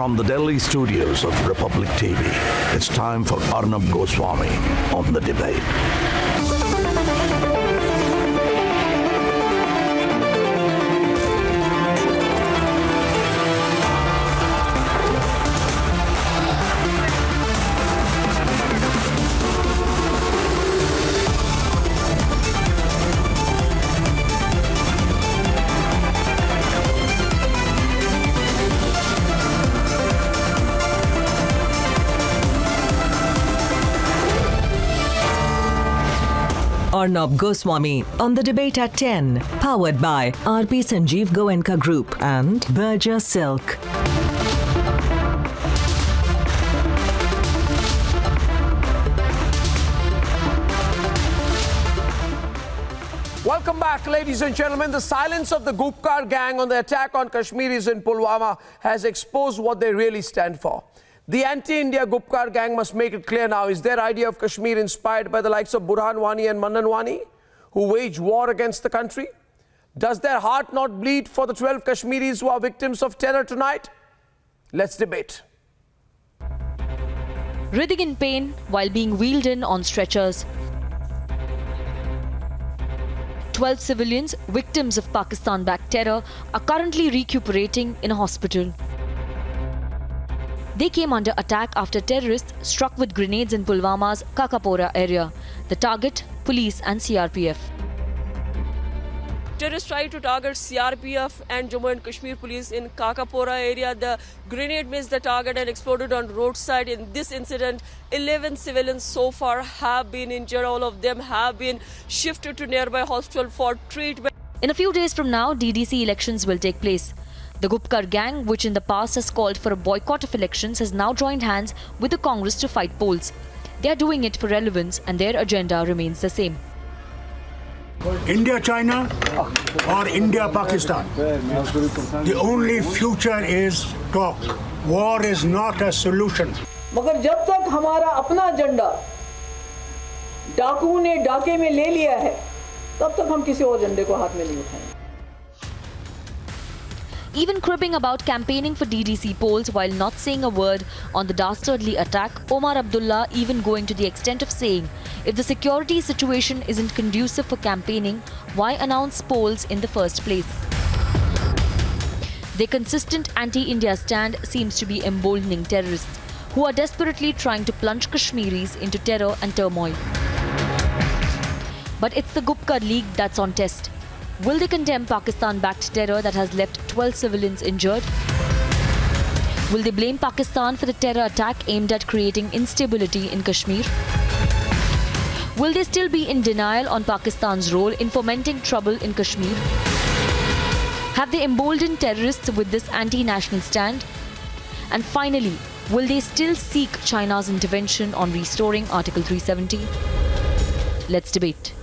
From the Delhi studios of Republic TV, it's time for Arnab Goswami on The Debate. Arnab Goswami on The Debate at 10, powered by RP Sanjeev Goenka Group and Berger Silk. Welcome back, ladies and gentlemen. The silence of the Gupkar gang on the attack on Kashmiris in Pulwama has exposed what they really stand for. The anti-India Gupkar gang must make it clear now, is their idea of Kashmir inspired by the likes of Burhan Wani and Manan Wani, who wage war against the country? Does their heart not bleed for the 12 Kashmiris who are victims of terror tonight? Let's debate. Writhing in pain while being wheeled in on stretchers. 12 civilians, victims of Pakistan-backed terror, are currently recuperating in a hospital. They came under attack after terrorists struck with grenades in Pulwama's Kakapora area. The target, police and CRPF. Terrorists tried to target CRPF and Jammu and Kashmir police in Kakapora area. The grenade missed the target and exploded on roadside. In this incident, 11 civilians so far have been injured. All of them have been shifted to nearby hospital for treatment. In a few days from now, DDC elections will take place. The Gupkar gang, which in the past has called for a boycott of elections, has now joined hands with the Congress to fight polls. They are doing it for relevance and their agenda remains the same. India-China or India-Pakistan. The only future is talk. War is not a solution. मगर जब तक हमारा अपना agenda डाकुओं ने डाके में ले लिया है, तब तक हम किसी और एजेंडे को हाथ में नहीं उठाएंगे. Even cribbing about campaigning for DDC polls while not saying a word on the dastardly attack, Omar Abdullah even going to the extent of saying, if the security situation isn't conducive for campaigning, why announce polls in the first place? Their consistent anti-India stand seems to be emboldening terrorists, who are desperately trying to plunge Kashmiris into terror and turmoil. But it's the Gupkar League that's on test. Will they condemn Pakistan-backed terror that has left 12 civilians injured? Will they blame Pakistan for the terror attack aimed at creating instability in Kashmir? Will they still be in denial on Pakistan's role in fomenting trouble in Kashmir? Have they emboldened terrorists with this anti-national stand? And finally, will they still seek China's intervention on restoring Article 370? Let's debate.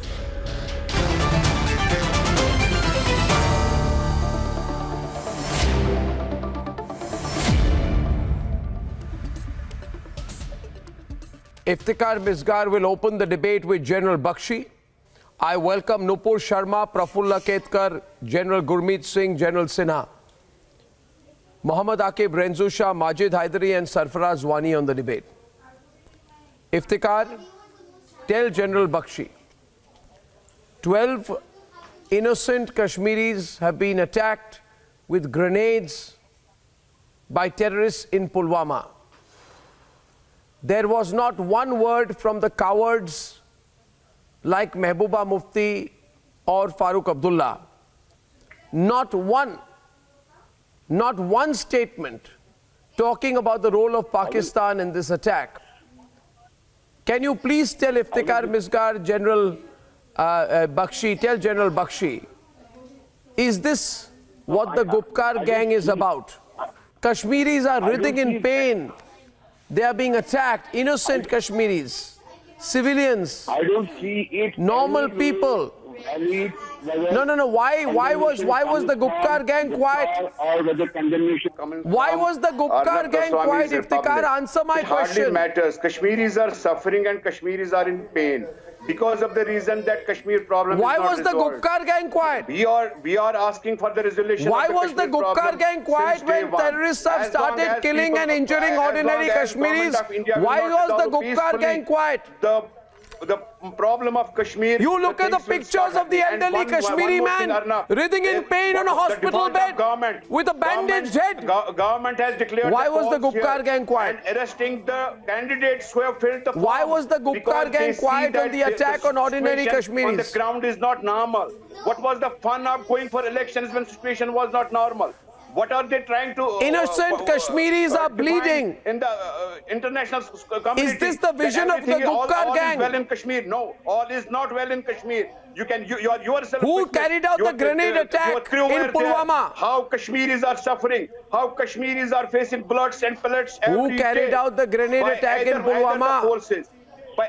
Iftikhar Misgar will open the debate with General Bakshi. I welcome Nupur Sharma, Prafulla Ketkar, General Gurmeet Singh, General Sinha. Muhammad Aqib Renzu Shah, Majid Haidari and Sarfaraz Wani on the debate. Iftikhar, tell General Bakshi, 12 innocent Kashmiris have been attacked with grenades by terrorists in Pulwama. There was not one word from the cowards like Mehbooba Mufti or Farooq Abdullah. Not one statement talking about the role of Pakistan in this attack. Can you please tell Iftikhar Misgar, General Bakshi, tell General Bakshi, is this what the Gupkar gang is about? Kashmiris are writhing in pain. They are being attacked, innocent Kashmiris, civilians, I don't see it. normal people. No. Why was the Gupkar gang quiet? Or whether condemnation coming Why from was the Gupkar Arnab gang Goswami's quiet? Iftikhar, Republic. answer my It hardly question. matters. Kashmiris are suffering and Kashmiris are in pain. because of the reason that Kashmir problem Why is not was the resolved. Gupkar gang quiet? We are asking for the resolution. Why of was the Kashmir Gupkar problem gang quiet since day when one. terrorists have As long started as killing people- and injuring as long ordinary as Kashmiris? government of India will Why not was the resolve Gupkar peacefully gang quiet? The problem of Kashmir. You look at the pictures of the elderly Kashmiri man writhing in pain on a hospital bed with a bandaged head. Government has declared. Why the was the polls Gupkar here gang quiet? And arresting the candidates who have filled the form. Why was the Gupkar Because gang they see quiet on that the attack on ordinary situation on the Kashmiris? ground is not normal. What was the fun of going for elections when situation was not normal? What are they trying to... Innocent Kashmiris are define bleeding. in the international community. Is this the vision that of the everything- Gupkar all gang? is well in Kashmir. No, all is not well in Kashmir. You are yourself. Who witness. carried out the grenade attack your crew in were there. Pulwama? How Kashmiris are suffering. How Kashmiris are facing bullets and pellets every Who carried day out the grenade by attack in either the Pulwama? forces. By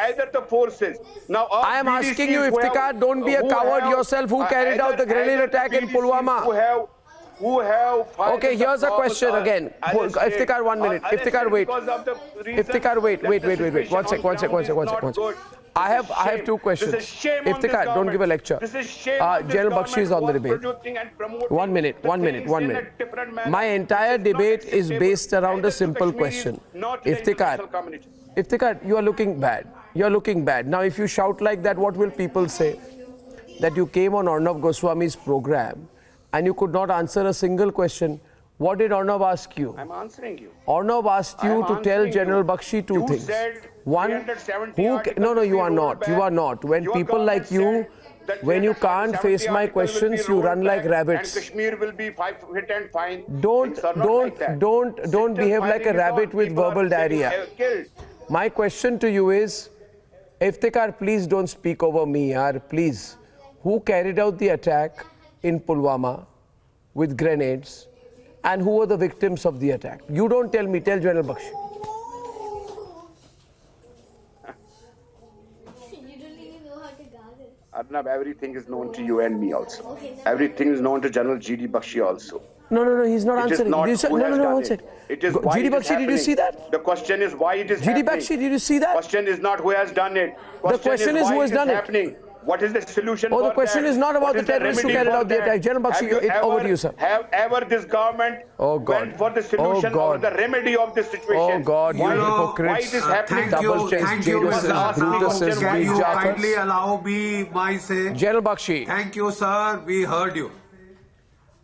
either the forces. Now, all I am asking you, PDCs who Iftikhar, don't be a who coward have- yourself. Who carried out the grenade either attack in PDCs Pulwama? Who have fired Okay, the here's a bombs question are again. arrested Iftikhar, 1 minute. or arrested Iftikhar, wait. because of the reason Iftikhar, wait. that the situation One sec. on ground is not good. I This have is two shame. questions. This is shame on this Iftikhar, don't give a government. lecture. This is shame on this General Bakshi is on the government debate. producing and promoting 1 minute, the 1 minute, things 1 in a minute. different manner. My entire This is not debate is acceptable based around either a to simple Kashmiris, question. not to the Iftikhar, international community. Iftikhar, you are looking bad. You are looking bad. Now, if you shout like that, what will people say? That you came on Arnab Goswami's program and you could not answer a single question. What did Arnab ask you? I'm answering you. Arnab asked you to tell General Bakshi two things. One, no, you are not. You are not. When people like you, when you can't face my questions, you run like rabbits. And Kashmir will be hit and fine. Don't behave like a rabbit with verbal diarrhea. My question to you is, Iftikhar, please don't speak over me, yaar, please. Who carried out the attack in Pulwama with grenades? And who were the victims of the attack? You don't tell me, tell General Bakshi. Arnab, everything is known to you and me also. Everything is known to General G.D. Bakshi also. No, he's not It is answering. not You said, who has done one it. sec. It is why G.D. it is Bakshi, did you happening. see that? The question is why it is G.D. happening. Bakshi, did you see that? Question is not who has done it. The question is why who has it is done it. happening. What is the solution Oh, for the question that? is not about What the is terrorists who remedy carried for out the that? attack. General Bakshi, over to you, sir. Have ever this government Oh, God. went for the solution Oh, or God. the remedy of this situation? Oh, God, you Why- hypocrites. Why it is happening? Thank you. Double-chested Judases, Brutuses, Can you Japhars. kindly allow me my say? General Bakshi. Thank you, sir. We heard you.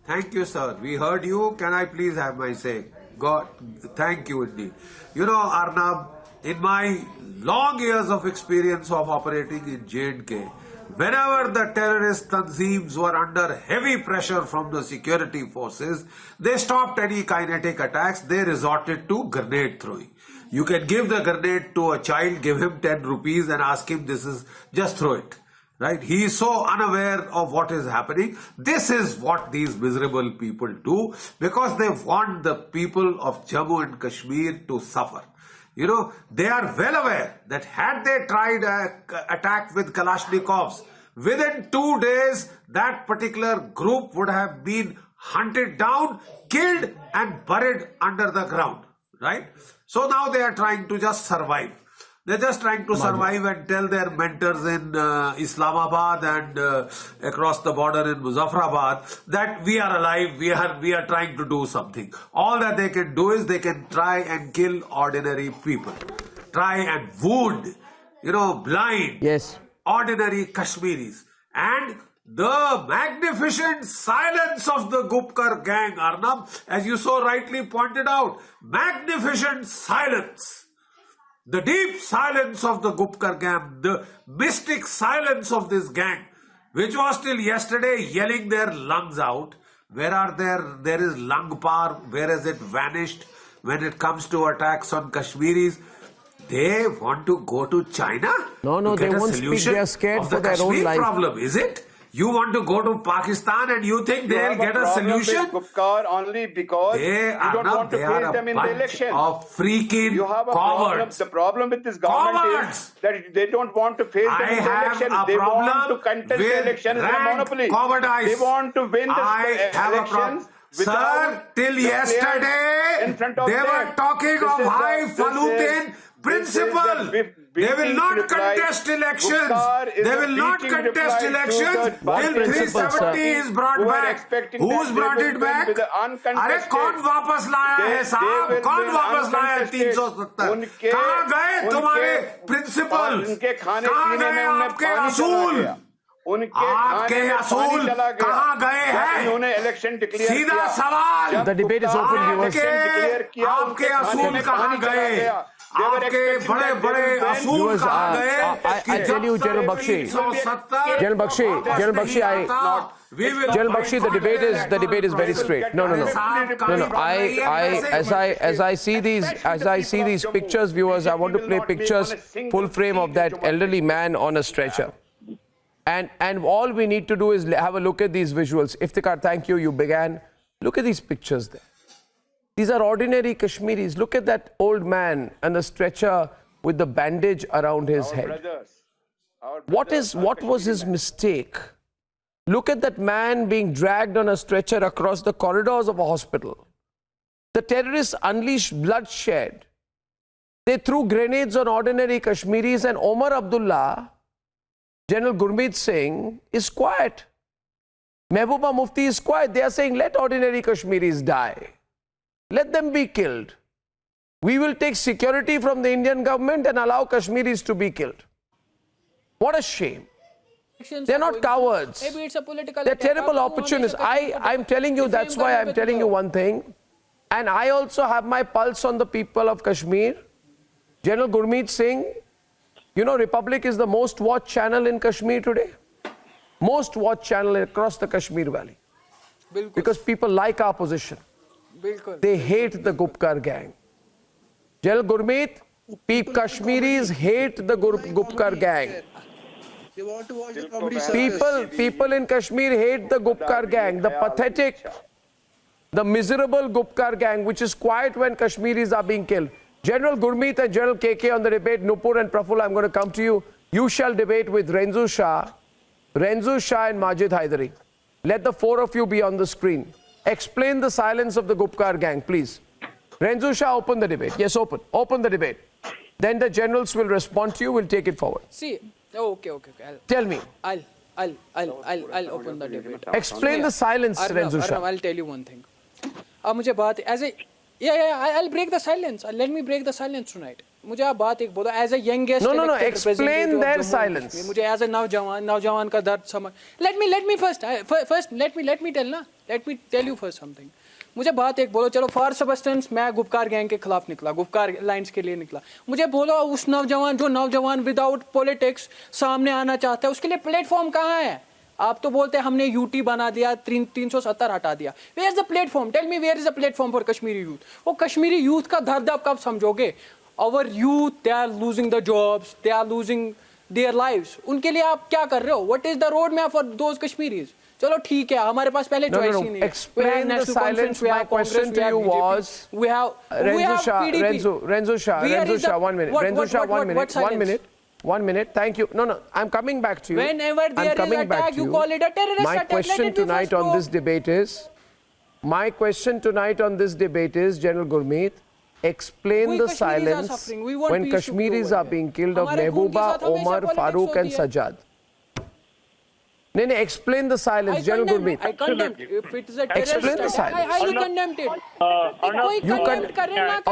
Thank you, sir. We heard you. Can I please have my say? God, thank you indeed. You know, Arnab, in my long years of experience of operating in J&K, whenever the terrorist tanzeems were under heavy pressure from the security forces, they stopped any kinetic attacks. They resorted to grenade throwing. You can give the grenade to a child, give him 10 rupees and ask him, just throw it. Right? He is so unaware of what is happening. This is what these miserable people do because they want the people of Jammu and Kashmir to suffer. You know, they are well aware that had they tried an attack with Kalashnikovs, within 2 days, that particular group would have been hunted down, killed and buried under the ground. Right? So now they are trying to just survive. They're just trying to survive and tell their mentors in Islamabad and across the border in Muzaffarabad that we are alive, we are trying to do something. All that they can do is they can try and kill ordinary people. Try and wound, blind, ordinary Kashmiris. And the magnificent silence of the Gupkar gang, Arnab, as you so rightly pointed out, magnificent silence. The deep silence of the Gupkar gang, the mystic silence of this gang, which was till yesterday yelling their lungs out. There is lung power, where has it vanished when it comes to attacks on Kashmiris? They want to go to China? No, they won't speak. They are scared for their own life. Problem, is it? You want to go to Pakistan and you think they'll get a solution? Gupkar only because you don't want to face them in the election. Of freaking you have a cowards. Problem. The problem with this government is that they don't want to face them in the election. They want to contest the elections in a monopoly. Cowardice. They want to win the elections. Sir, till yesterday, they were talking of highfalutin principle. They will not contest elections. They will not contest elections till 370 is brought back. Who's brought it back? अरे कौन वापस लाया है साहब? कौन वापस लाया है 370? कहाँ गए तुम्हारे प्रिंसिपल? कहाँ गए आपके असूल? आपके असूल कहाँ गए हैं? सीधा सवाल। The debate is open, viewers. आपके असूल कहाँ गए? आपके बड़े बड़े असूल कहाँ गए? I tell you, General Bakshi, General Bakshi, the debate is very straight. No. As I see these pictures, viewers, I want to play pictures, full frame of that elderly man on a stretcher. And all we need to do is have a look at these visuals. Iftikhar, thank you. You began. Look at these pictures there. These are ordinary Kashmiris. Look at that old man on a stretcher with the bandage around his head. What was his mistake? Look at that man being dragged on a stretcher across the corridors of a hospital. The terrorists unleashed bloodshed. They threw grenades on ordinary Kashmiris, and Omar Abdullah, General Gurmeet Singh, is quiet. Mehbooba Mufti is quiet. They are saying, let ordinary Kashmiris die. Let them be killed. We will take security from the Indian government and allow Kashmiris to be killed. What a shame. They're not cowards. Maybe it's a political They're attack. terrible opportunists. I'm telling you, that's why I'm telling you one thing. And I also have my pulse on the people of Kashmir. General Gurmeet Singh, you know, Republic is the most watched channel in Kashmir today. Most watched channel across the Kashmir Valley. Because people like our position. They hate the Gupkar gang. General Gurmeet, Kashmiris hate the Gupkar gang. They want to watch the comedy. People in Kashmir hate the Gupkar gang, the pathetic, the miserable Gupkar gang, which is quiet when Kashmiris are being killed. General Gurmeet and General KK on the debate. Nupur and Praful, I'm going to come to you. You shall debate with Renzu Shah and Majid Haidari. Let the four of you be on the screen. Explain the silence of the Gupkar gang, please. Renzu Shah, open the debate. Yes, open. Open the debate. Then the generals will respond to you. We'll take it forward. See, okay. Tell me. I'll open the debate. Explain the silence, Renzu Shah. I'll tell you one thing. मुझे बात as a I'll break the silence. Let me break the silence tonight. मुझे आप बात एक बोलो as a youngest. No. Explain their silence. मुझे as a नौजवान का दर्द समझ. Let me first let me tell ना. Let me tell you first something. मुझे बात एक बोलो, चलो फॉर सबस्टेंस मैं गुपकार गैंग के खिलाफ निकला, गुपकार लाइंस के लिए निकला. मुझे बोलो उस नौजवान विदाउट पॉलिटिक्स सामने आना चाहता है, उसके लिए प्लेटफॉर्म कहाँ है? आप तो बोलते हैं हमने यूटी बना दिया, 370 हटा दिया. Where is the platform? Tell me where is the platform for Kashmiri youth? वो कश्मीरी यूथ का दर्द आप कब समझोगे? Our youth, they are losing the jobs, they are losing their lives. उनके लिए आप क्या कर रहे हो? What is the road map for those Kashmiris? चलो ठीक है, हमारे पास पहले चॉइस ही नहीं है. Explain the silence. My question to you was, Renzu Shah, 1 minute. Renzu Shah, 1 minute. 1 minute. Thank you. No. I'm coming back to you. Whenever there is attack, you call it a terrorist attack. My question tonight on this debate is, General Gurmeet, explain the silence when Kashmiris are being killed of Mehbooba, Omar, Farooq and Sajjad. No, explain the silence, General Gurmeet. I condemn it. If it is a terrorist Explain the silence. I highly condemned it. You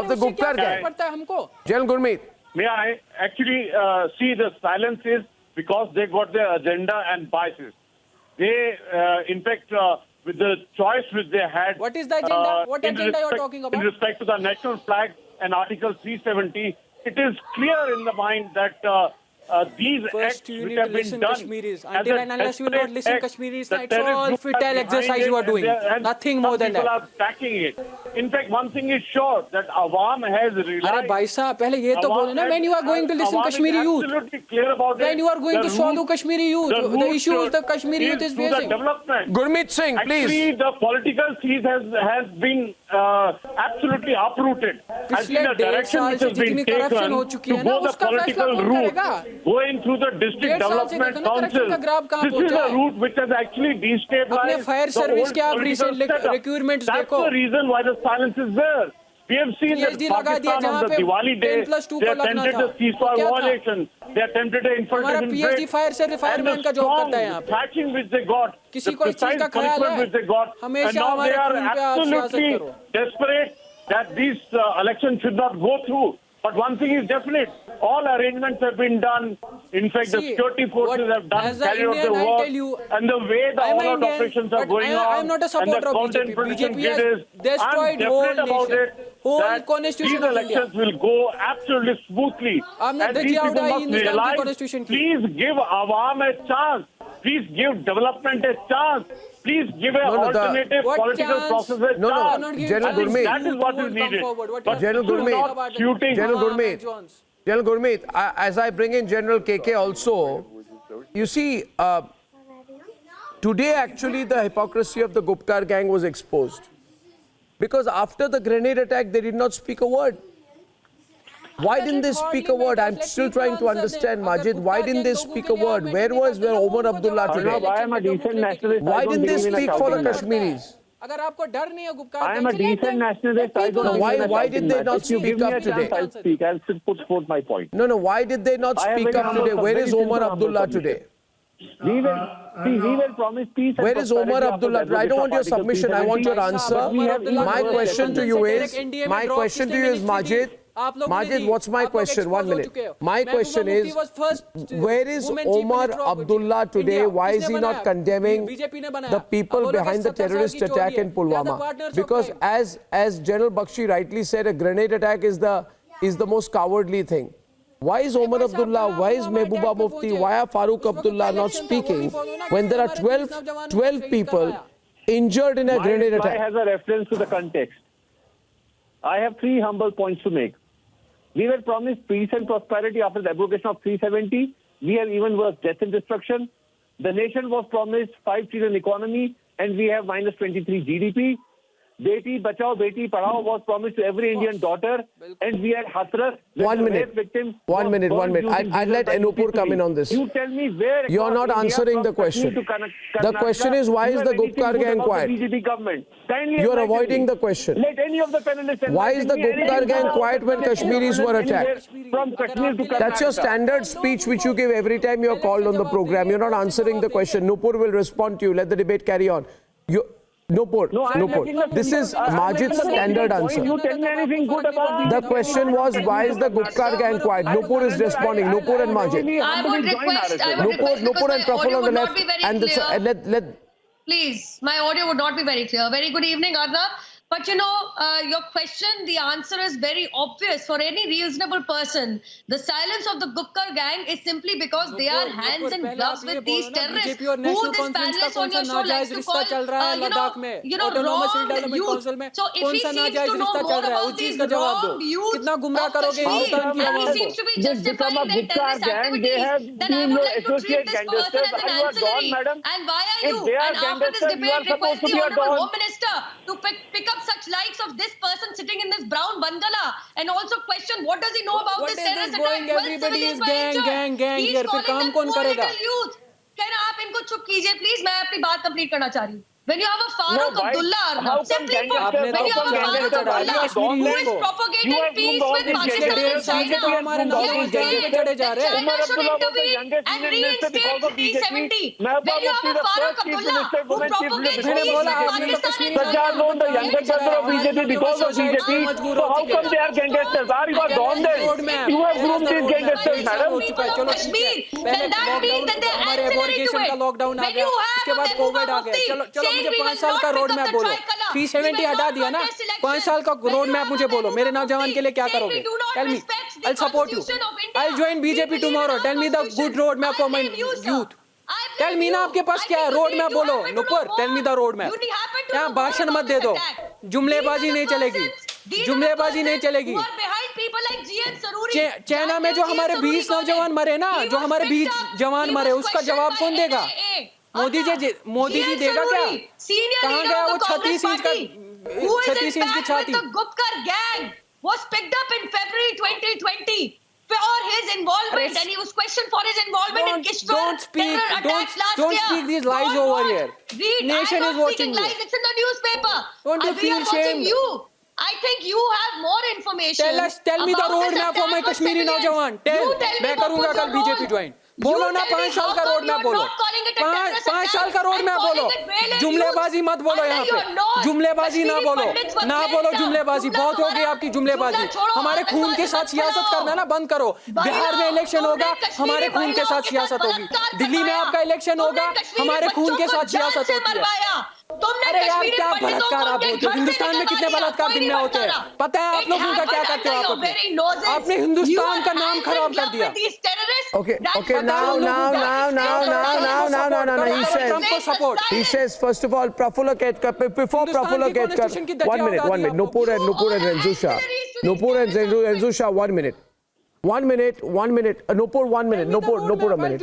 of the Gupkar gang. General Gurmeet. May I actually see the silence is because they got their agenda and biases. They, in fact, with the choice which they had. What is the agenda? What agenda you are talking about? In respect to the national flag and Article 370, it is clear in the mind that these First, acts you which need have to been listen done Kashmiris. Until and unless you not listen Kashmiris, it's all futile exercise you are doing. Nothing more than that. People are backing it. In fact, one thing is sure that Awam has realized. अरे भाई साहब, पहले ये तो बोलो ना. When you are going to listen Kashmiri youth, absolutely clear about when you are going to swallow Kashmiri youth, the issues the Kashmiri youth is facing. Gurmeet Singh, please. Actually, the political seed has been absolutely uprooted. पिछले 1.5 साल से जितनी corruption हो चुकी है ना, उसका फैसला कौन करेगा? Going through the district development council, this is a route which has actually destabilized अपने फायर सर्विस के आप recent requirements That's देखो. the reason why the silence is there. We have seen that PhD लगा दिया Pakistan जहाँ on the पे Diwali day, 10+2 they को लगना attempted था। the ceasefire क्या था? violation. They attempted an हमारा infiltration PhD break. फायर से And फायरमैन the का जॉब strong करता है यहाँ पे। thrashing which they got, किसी the को इस चीज precise का ख्याल punishment है? which they got, and हमेशा now they हमारे are खून पे आप सियासत absolutely करो। desperate that these elections should not go through. But one thing is definite, all arrangements have been done. In fact, the See, security forces what- have done as a carry out Indian, the I'll work, tell you, and the way the I'm an all-out Indian, operations are but going on, I'm not a and the supporter of content BJP. production BJP grid has is, I'm destroyed whole definite about nation, it, whole that constitution these of India. elections will go absolutely smoothly. आपने And these धज्जियां people उड़ाई must Hindustan की realize, constitution की। please give Awam a chance. Please give development a chance. Please give an No, no, alternative What political chance? process a No, no, chance. Not giving General I think Gurmeet. that is what is Who will come needed. forward? What But General this is Gurmeet. not shooting. General Awam and Gurmeet. Jones. General Gurmeet, as I bring in General KK also, you see, today actually the hypocrisy of the Gupkar gang was exposed. Because after the grenade attack, they did not speak a word. Why didn't they speak a word? I'm still trying to understand, Majid. Why didn't they speak a word? Where was Omar Abdullah today? I am a decent nationalist. Why didn't they speak for the Kashmiris? अगर आपको डर नहीं है Gupkar I am a decent nationalist. I don't No, why- believe in why shouting did they match. not If you speak give me up a today? chance, I'll speak. I'll put forth my point. No, no, why did they not I am speak very up today? humble, Where very is simple, Omar humble Abdullah submission. today? We will promise peace and Where is Omar prosperity after Abdullah? the I don't want your Article submission, I want your 370. answer. But we have even My worse question to weapons. you is, my question to you is, Majid, what's my question? 1 minute. My question is, where is Omar Abdullah today? Why is he not condemning the people behind the terrorist attack in Pulwama? Because as General Bakshi rightly said, a grenade attack is the most cowardly thing. Why is Omar Abdullah, why is Mehbooba Mufti, why are Farooq Abdullah not speaking when there are 12 people injured in a grenade My attack? has a reference to the context. I have 3 humble points to make. We were promised peace and prosperity after the abrogation of 370. We have even worse, death and destruction. The nation was promised 5 trillion economy, and we have minus 23 GDP. Beti Bachao, Beti Padhao was promised to every Indian daughter, and we had Hathras. 1 minute. 1 minute, 1 minute. I'd let Anupur come in on this. You tell me where. You're not across India answering the from Kashmir question. to The question is, why you is have the anything Gupkar good gang about quiet? The BJP government. Kindly You're enlighten avoiding me. the question. Let any of the panelists Why is the enlighten me. Gupkar gang Anything quiet when about Kashmiris were attacked? From Kashmir to Karnataka. That's your standard speech which you give every time you're called on the program. You're not answering the question. Nupur will respond to you. Let the debate carry on. Nupur, this is Majid's standard answer. You tell me anything good about The question was, why is the Gupkar gang quiet? Nupur is responding. Nupur and Majid. I would request Nupur and Praful on the left. And please, my audio would not be very clear. Very good evening, Arnab. But you know, your question, the answer is very obvious for any reasonable person. The silence of the Gupkar gang is simply because they are hands and gloves with these terrorists who this panelist on your show likes to call, wrong youth. So if he seems to know more about these wrong youth of Kashmir and he seems to be justifying their terrorist activities, then I would like to treat this person as an ancillary. And why are you? And after this debate, request the Honorable Home Minister to pick up such likes of this person sitting in this brown bungalow and also question what does he know about this terrorist attack? Everybody is gang here. फिर काम कौन करेगा? Can आप इनको चुप कीजिए please, मैं अपनी बात कंप्लीट करना चाह रही हूँ. When you have a Farooq Abdullah, simply put, when you have a Farooq Abdullah who is propagating peace with Pakistan and China, you say that China should intervene and reinstate 370. When you have a Farooq Abdullah who propagates peace with Pakistan and China, the younger brother of BJP because of BJP. So how come they are gangsters? Are you gone then? You have groomed these gangsters, madam. Kashmir, then that means that they are ancillary to it. When you have a Mehbooba Mufti मुझे 5 साल का road map बोलो. 370 हटा दिया ना, 5 साल का road map मुझे बोलो. मेरे नौजवान के लिए क्या करोगे? Tell me. I'll support you. I'll join BJP tomorrow. Tell me the good road map for my youth. Tell me ना आपके पास क्या है? रोड मैप बोलो. Nupur, tell me the road map. यहाँ भाषण मत दे दो. जुमलेबाजी नहीं चलेगी. जुमलेबाजी नहीं चलेगी. चाइना में जो हमारे 20 नौजवान मरे ना, जो हमारे 20 जवान मरे, उसका जवाब कौन देगा? मोदी जी देगा क्या? कहाँ गया वो 36 इंच की छाती? The Gupkar gang was picked up in February 2020 for his involvement, and he was questioned for his involvement in Kishwar terror attacks last year. Don't speak these lies over here. Read. Nation is watching you. Lies. It's in the newspaper. Don't you feel shame? I think you have more information. Tell me the roadmap for my Kashmiri Naujawan. मैं करूँगा कल BJP join. बोलो ना 5 साल का road map बोलो. 5 साल का रोड मैप बोलो. जुमलेबाजी मत बोलो यहाँ पे. जुमलेबाजी ना बोलो. ना बोलो जुमलेबाजी. बहुत हो गई आपकी जुमलेबाजी. हमारे खून के साथ सियासत करना ना बंद करो. बिहार में इलेक्शन होगा, हमारे खून के साथ सियासत होगी. दिल्ली में आपका इलेक्शन होगा, हमारे खून के साथ सियासत होती है. अरे यार क्या बलात्कार आप बोलते हो. हिंदुस्तान में कितने बलात्कार दिन में होते हैं पता है आप लोगों का. क्या करते हो आप? आपने हिंदुस्तान का नाम खराब कर दिया. Okay, now. He says, first of all, Prafulla Ketkar, before Prafulla Ketkar, 1 minute. Nupur and Renzusha. Nupur and Renzusha, 1 minute. 1 minute. Nupur, 1 minute. Nupur, a minute.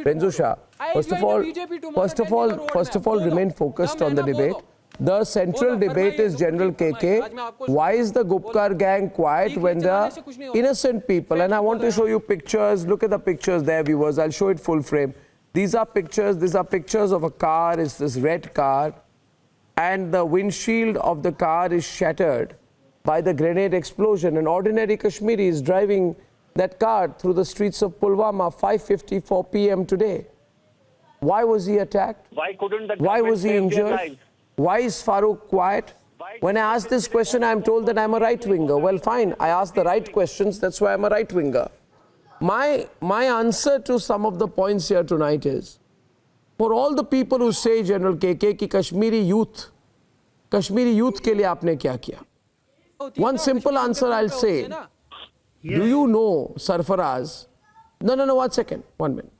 Renzusha, first of all, remain focused on the debate. The central debate is General KK. Why is the Gupkar gang quiet when the innocent people, and I want to show you pictures, look at the pictures there, viewers, I'll show it full frame. These are pictures of a car, it's this red car, and the windshield of the car is shattered by the grenade explosion. An ordinary Kashmiri is driving that car through the streets of Pulwama 5:54 p.m. today. Why was he attacked? Why was he injured? Why is Farooq quiet? When I ask this question, I am told that I am a right-winger. Well, fine, I ask the right questions, that's why I am a right-winger. My answer to some of the points here tonight is, for all the people who say, General KK, ki Kashmiri youth ke liye aapne kya kiya? One simple answer I'll say. Do you know, Sarfaraz? No, 1 second, 1 minute.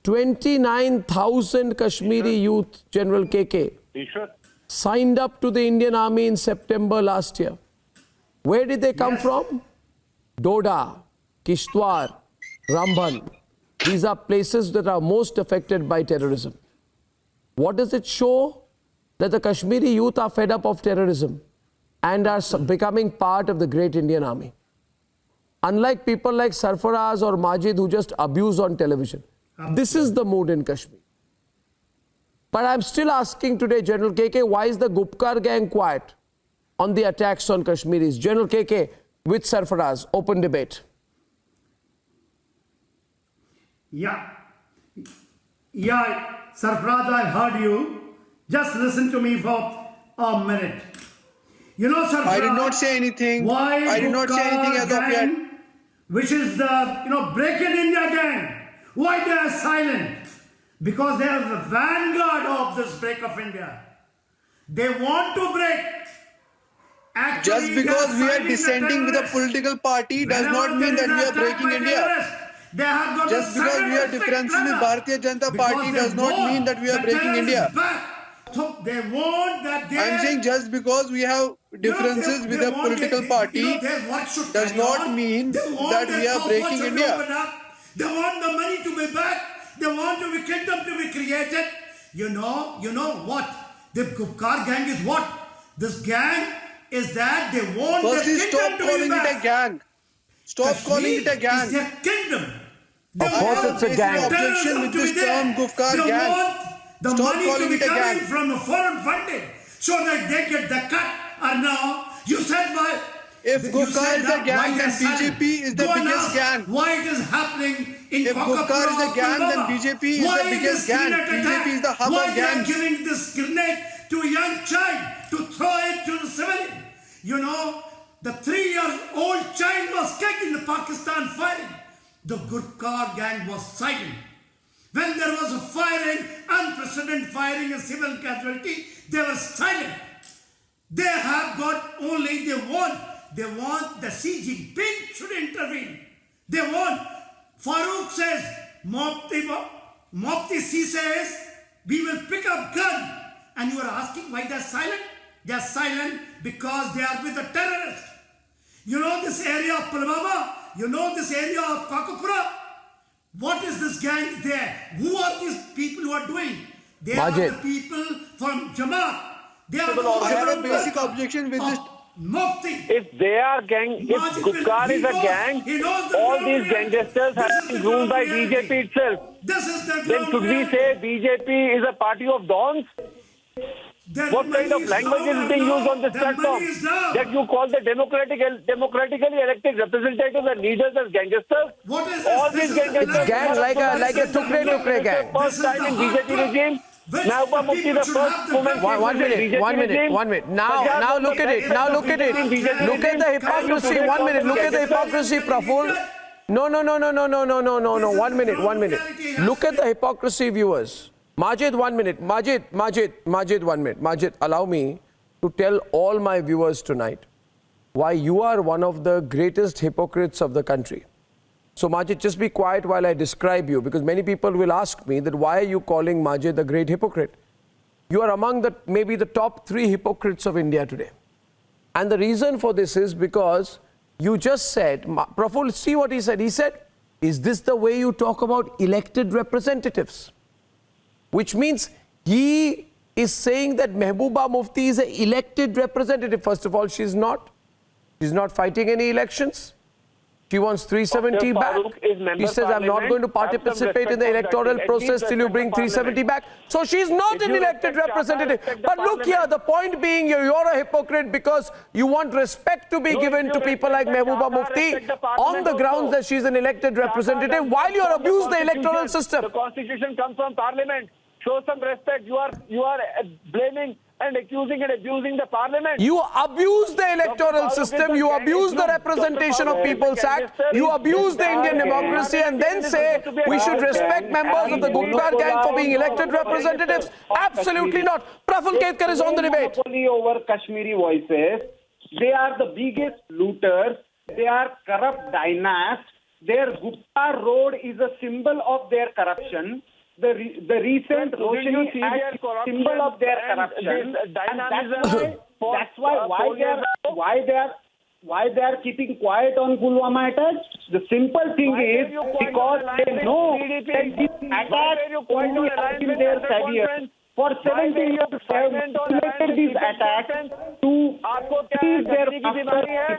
29,000 Kashmiri youth, General KK, signed up to the Indian Army in September last year. Where did they come from? Doda, Kishtwar, Rambhan. These are places that are most affected by terrorism. What does it show? That the Kashmiri youth are fed up of terrorism and are becoming part of the great Indian Army. Unlike people like Sarfaraz or Majid who just abuse on television. This is the mood in Kashmir. But I'm still asking today, General KK, why is the Gupkar gang quiet on the attacks on Kashmiris? General KK with Sarfaraz, open debate. Yeah, Sarfaraz, I've heard you. Just listen to me for a minute. You know, Sarfaraz, I did not say anything. Why I did not say anything as of yet. Which is the, Break in India gang. Why they are silent? Because they are the vanguard of this break of India. They want to break. Actually, just because we are dissenting with a political party does not mean that we are breaking India. Just because we have differences with Bharatiya Janata Party does not mean that we are breaking India. So they want that I am saying just because we have differences with a political party does not mean that we are breaking India. They want the money to be back. They want the kingdom to be created. You know what? The Gupkar gang is what? This gang is that they want the kingdom to be back. Stop calling it a gang. It's their kingdom. Of course it's a gang. Objection with this term Gupkar gang. They want the money to be coming from the foreign funding so that they get the cut. Or now, you said why? If Gupkar is a gang, then BJP is the biggest gang. Why it is happening in If Gupkar is a gang, then BJP is the biggest gang. BJP is the hub of gangs. Why they are giving this grenade to a young child to throw it to the civilian? You know, the 3-year-old child was killed in the Pakistan firing. The Gupkar gang was silent. When there was a firing, unprecedented firing and civil casualty, they were silent. They have got only, they want the Xi Jinping should intervene. They want, Farooq says, Mufti C says, we will pick up gun. And you are asking why they are silent? They are silent because they are with the terrorists. You know this area of Pulwama? You know this area of Kakapura? What is this gang there? Who are these people who are doing? They Majid. are the people from Jamaat. They are I have a basic objection with this. Mufti. If they are gang, if Gupkar is a gang, all these gangsters have been groomed by BJP itself. Then should we say BJP is a party of dons? What kind of language is being used on this platform? That you call the democratically elected representatives and leaders as gangsters? What is All this? these This is gangsters. Gang like a Tukre gang. First time in BJP regime. Mehbooba Mufti, the first woman. One minute. Now look at it. Look at the hypocrisy. 1 minute. Look at the hypocrisy, Praful. No. 1 minute. Look at the hypocrisy, viewers. Majid, 1 minute. Majid, 1 minute. Majid, allow me to tell all my viewers tonight why you are one of the greatest hypocrites of the country. So Majid, just be quiet while I describe you, because many people will ask me that why are you calling Majid a great hypocrite? You are among maybe the top 3 hypocrites of India today. And the reason for this is because you just said, Praful, see what he said. He said, is this the way you talk about elected representatives? Which means he is saying that Mehbooba Mufti is an elected representative. First of all, she's not. She's not fighting any elections. She wants 370 back. She says, I'm not going to participate in the electoral process till you bring 370 back. So she's not an elected representative. But look here, the point being you're a hypocrite because you want respect to be given to people like Mehbooba Mufti on the grounds that she's an elected representative while you abuse the electoral system. The constitution comes from parliament. Show some respect. You are blaming and accusing and abusing the parliament. You abuse the electoral system, you abuse the Representation of People's Act, you abuse the Indian democracy and then say we should respect members of the Gupkar gang for being elected representatives. Absolutely not. Praful Ketkar is on the debate. Monopoly over Kashmiri voices. They are the biggest looters. They are corrupt dynasts. Their Gupkar road is a symbol of their corruption. The recent Roshni Act is a symbol of their corruption, and that's why they are keeping quiet on Pulwama attack. The simple thing is because they know that this attack only has been their savior. For 70 years, they have manipulated these attacks to seize their masters in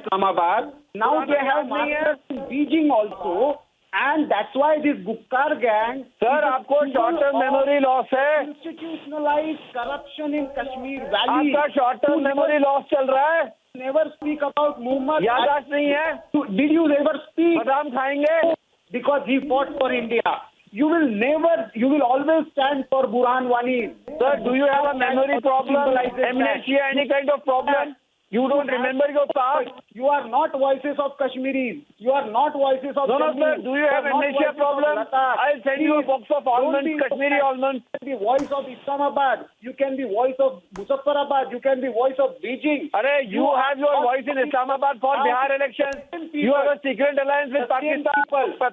Islamabad. Now they have masters in Beijing also. And that's why this Gupkar gang... Sir, आपको short-term memory loss है. Institutionalized corruption in Kashmir Valley. आपका short-term memory loss चल रहा है. Never speak about Muhammad. याददाश्त नहीं है. Did you ever speak? बादाम खाएंगे. Because he fought for India. You will always stand for Burhan Wani. Sir, do you have a memory problem? Amnesia, any kind of problem? You don't remember your past? You are not voices of Kashmiris. You are not voices of No, sir. Do you have amnesia problem? I'll send you a box of almonds, Kashmiri almonds. You can be voice of Islamabad. You can be voice of Muzaffarabad. You can be voice of Beijing. You have your voice in Islamabad for Bihar elections. You have a secret alliance with Pakistan.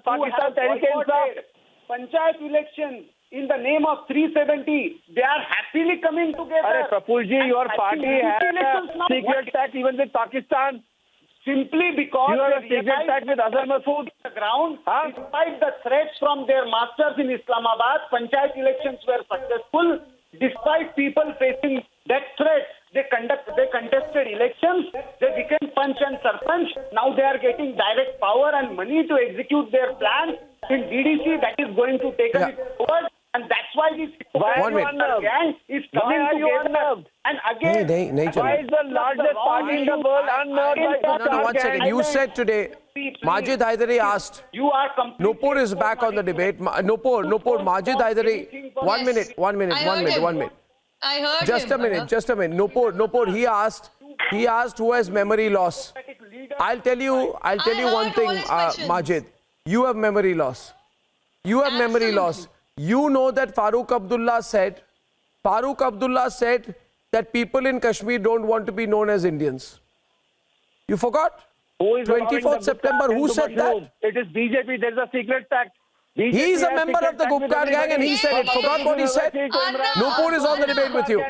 Pakistan Tehreek-e-Insaf. Panchayat elections. In the name of 370, they are happily coming together. Prafulji, your party has a secret pact even with Pakistan. Simply because you have a secret pact with Azhar Masood. The ground, despite the threats from their masters in Islamabad, Panchayat elections were successful. Despite people facing death threats, they contested elections. They became Panch and Sarpanch. Now they are getting direct power and money to execute their plans in DDC. That is going to take us forward. And that's why this gang is coming together. And again, why is the largest party in the world unnerved by No, 1 second. You said today, Majid Haidari asked, Nupur is back on the debate. Nupur, Majid Haidari, 1 minute. I heard Just a minute. Nupur, he asked who has memory loss. I'll tell you one thing, Majid. You have memory loss. You know that Farooq Abdullah said that people in Kashmir don't want to be known as Indians. You forgot? 24th September, who said that? It is BJP. There's a secret pact. He is a member of the Gupkar gang and he said it. Forgot what he said? Nupur is on the debate with you.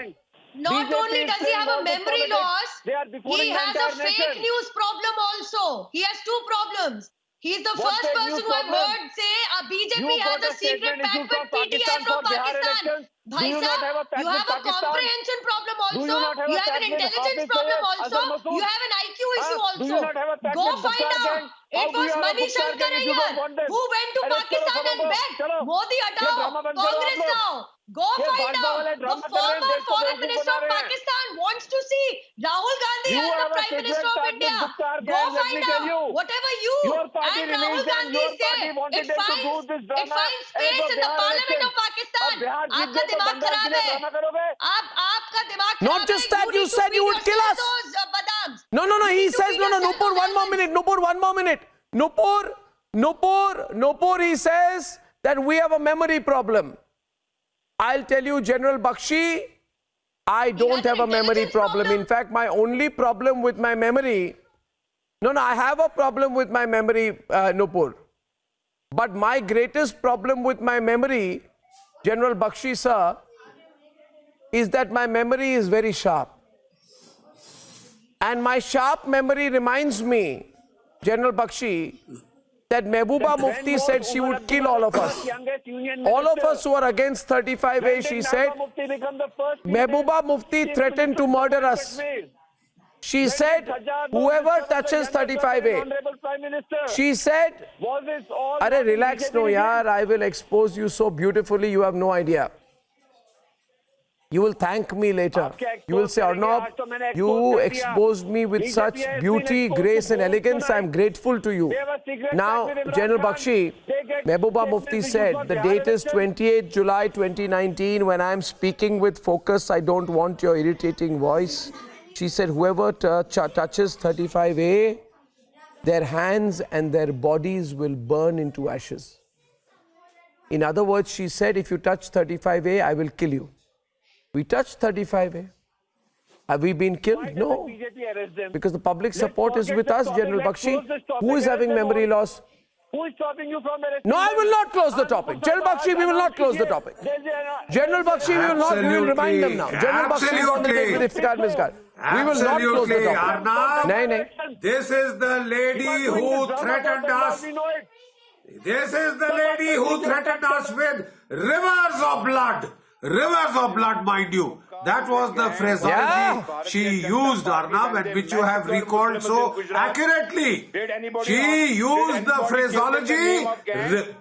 Not only does he have a memory loss, he has a fake news problem also. He has 2 problems. He's the first person who I've heard say BJP has a secret pact with PTI from Pakistan. Bhai Sahab, you have a comprehension problem also. You have an intelligence problem also. You have an IQ issue also. Go find out. It was Mani Shankar Aiyar who went to Pakistan and begged, Modi hatao, Congress now. Go find out. The former foreign minister of Pakistan wants to see Rahul Gandhi as the Prime Minister of India. Go find out. Whatever you and Rahul Gandhi say, it finds space in the Parliament of Pakistan. आपका दिमाग खराब है. आपका दिमाग खराब है. Not just that, you said you would kill us. No, he says, Nupur, one more minute. Nupur, he says that we have a memory problem. I'll tell you, General Bakshi, I don't have a memory problem. In fact, my only problem with my memory, I have a problem with my memory, Nupur. But my greatest problem with my memory, General Bakshi, sir, is that my memory is very sharp. And my sharp memory reminds me, General Bakshi, that Mehbooba Mufti said she would kill all of us. All of us who are against 35A, she said, Mehbooba Mufti threatened to murder us. She said, whoever touches 35A, she said, Arey, relax, no, yaar, I will expose you so beautifully, you have no idea. You will thank me later. You will say, Arnab, you exposed me with such beauty, grace and elegance. I am grateful to you. Now, General Bakshi, Mehbooba Mufti said, the date is 28 July 2019. When I am speaking with focus, I don't want your irritating voice. She said, whoever touches 35A, their hands and their bodies will burn into ashes. In other words, she said, if you touch 35A, I will kill you. We touched 35A. Have we been killed? No. Because the public support is with us, General Bakshi. Who is having memory loss? Who is stopping you from arresting? No, I will not close the topic. General Bakshi, we will not close the topic. General Bakshi, we will remind them now. General Bakshi is on the date with Iftikhar Misgar. We will not close the topic. Arnab, this is the lady who threatened us. This is the lady who threatened us with rivers of blood. Rivers of blood, mind you. That was the phraseology she used, Arnab, and which you have recalled so accurately. She used the phraseology,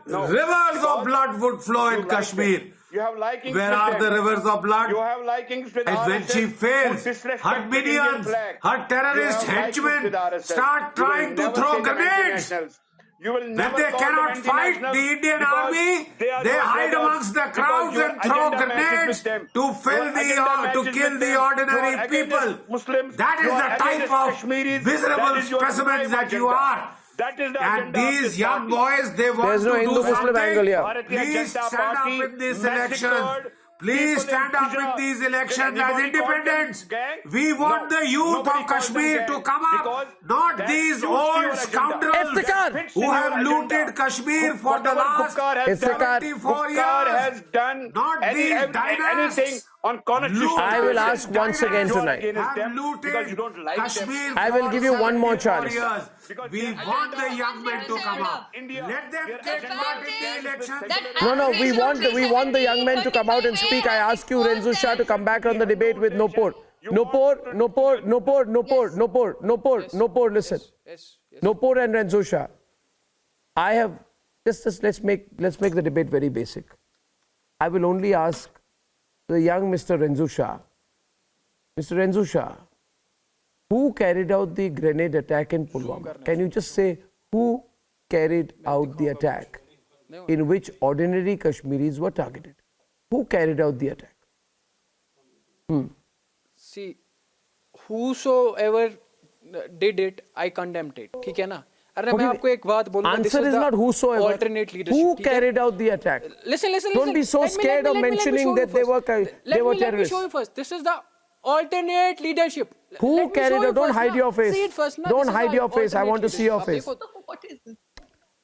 rivers of blood would flow in Kashmir. Where are the rivers of blood? And when she fails, her minions, her terrorist henchmen start trying to throw grenades. When they cannot fight the Indian army, they hide amongst the crowds and throw grenades to kill the ordinary people. That is the type of miserable specimens that you are. And these young boys, they want to do something. Please stand up in these elections. Please stand up in these elections as independents. We want the youth of Kashmir to come up, not these old scoundrels who have looted Kashmir for the last 74 years. Not these dynasts. I will ask once again tonight. I will give you one more chance. We want the young men to come up. Let them take part in the elections. No, we want the young men to come out and speak. I ask you, Renzo Shah, to come back on the debate with Nupur. Nupur, listen. Nupur and Renzo Shah. I have let's make the debate very basic. I will only ask the young Mr. Renzo Shah. Mr. Renzo Shah, who carried out the grenade attack in Pulwama? Can you just say who carried out the attack in which ordinary Kashmiris were targeted? Who carried out the attack? See, whosoever did it, I condemned it. ठीक है ना? अरे मैं आपको एक बात बोलूँगा. Answer is not whosoever. Alternate leadership. Who carried out the attack? Listen. Don't be so scared of mentioning that they were terrorists. Let me show you first. This is the alternate leadership. Who carried out? Don't hide your face. See it first. Don't hide your face. I want to see your face. What is this?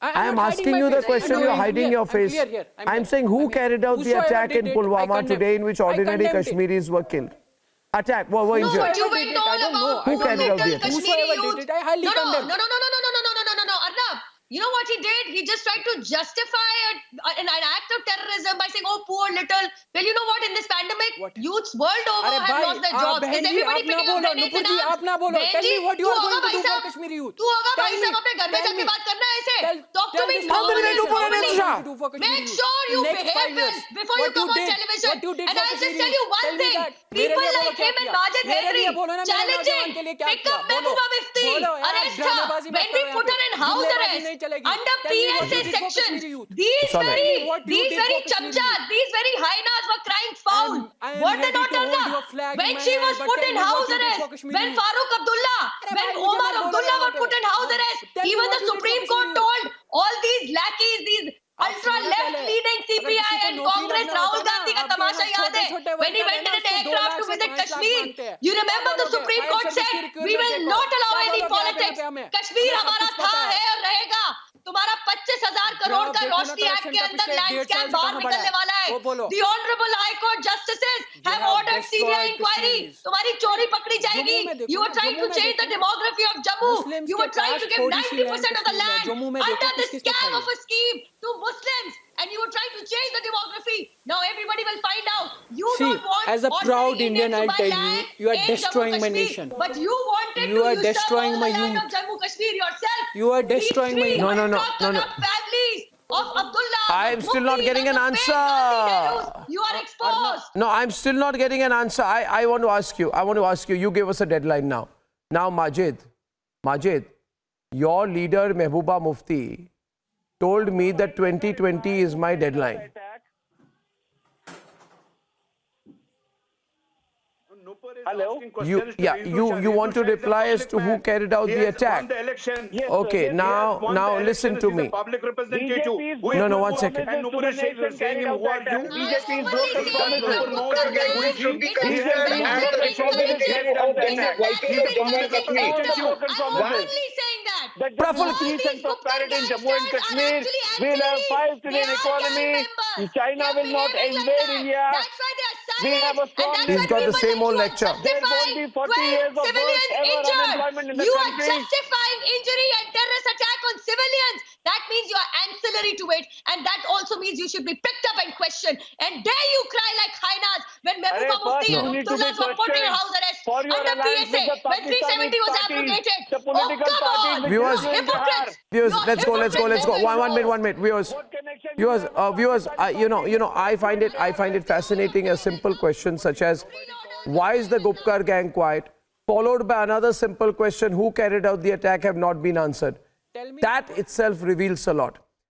I am asking you the question. You are hiding your face. I am saying who carried out the attack in Pulwama today in which ordinary Kashmiris were killed? Were injured. I don't know. Who carried out the attack? Whosoever did it, I highly condemn. No, Arnab. You know what he did? He just tried to justify an act of terrorism by saying, oh, poor little. Well, you know what? In this pandemic, youths world over have lost their jobs. Is everybody picking up grenades and arms? Tell me what you are going to do for Kashmiri youth. तू होगा भाई साहब अपने घर में जाके बात करना है ऐसे. Talk to me normally. Make sure you behave well before you come on television. And I'll just tell you one thing. People like him and Majid Hairy challenging. Pick up Mehbooba Mufti. Arrest her. When we put her in house arrest. Under PSA section, these very chamchas, these very hyenas were crying foul. Were they not, Arnab? When she was put in house arrest, when Farooq Abdullah, when Omar Abdullah were put in house arrest, even the Supreme Court told all these lackeys, these ultra-left-leaning CPI and Congress, Rahul Gandhi ka tamasha yaad hai. When he went in an aircraft to visit Kashmir, you remember the Supreme Court said, we will not allow any politics. Kashmir hamara tha, hai aur rahega. तुम्हारा 25,000 करोड़ का रोशनी act के अंदर land scam बाहर निकलने वाला है. The Honorable High Court Justices have ordered CBI inquiry. तुम्हारी चोरी पकड़ी जाएगी. You were trying to change the demography of Jammu. You were trying to give 90% of the land under the scam of a scheme to Muslims. And you were trying to change the demography. Now everybody will find out. You don't want as a proud Indian, I'll tell you, you are destroying my nation. But you wanted to usurp the land of Jammu Kashmir yourself. You are destroying my No. Families of Abdullah. I am still not getting an answer. You are exposed. No, I'm still not getting an answer. I want to ask you. You gave us a deadline now. Now, Majid, your leader Mehbooba Mufti told me that 2020 is my deadline. Hello. You want to reply as to who carried out the attack? Okay, now listen to me. Public representative. No, 1 second. And Nupur Sheth was saying him, who are you? BJP is broken Praful peace and prosperity in Jammu and Kashmir. We'll have 5 trillion economy. China will not invade India. We have a strong. He's got the same old lecture. There won't be 40 years of work ever unemployment in the you country. are justifying injury and terrorist attack on civilians. That means you are ancillary to it, and that also means you should be picked up and questioned. And dare you cry like hyenas when Mehbooba Mufti and Abdullah were put in house arrest under PSA when 370 was abrogated. Oh, come on. Viewers, let's go. One minute. Viewers, I find it fascinating. A simple question such as, why is the Gupkar gang quiet? Followed by another simple question, who carried out the attack, have not been answered. That itself reveals a lot.